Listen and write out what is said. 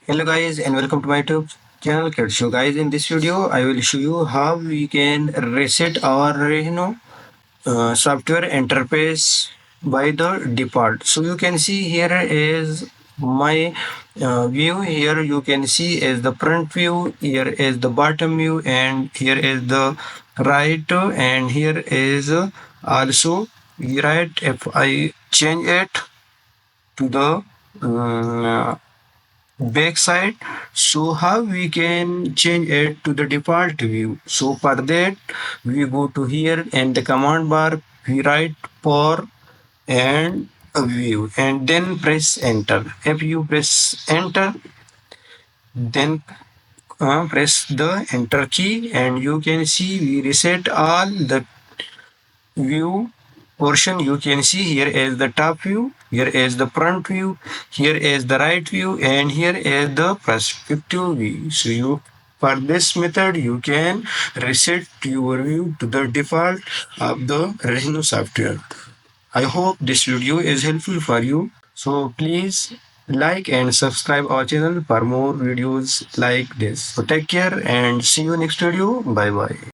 Hello guys and welcome to my YouTube channel Kid. So guys, in this video I will show you how we can reset our software interface by the default. So you can see here is my view. Here you can see is the front view, here is the bottom view, and here is the right, and here is also right. If I change it to the backside, so how we can change it to the default view? So for that we go to here and the command bar we write for and a view and then press enter. If you press enter, then press the enter key and you can see we reset all the view portion. You can see here is the top view, here is the front view, here is the right view, and here is the perspective view. So you, for this method you can reset your view to the default of the Rhino software. I hope this video is helpful for you, so please like and subscribe our channel for more videos like this. So take care and see you next video. Bye bye.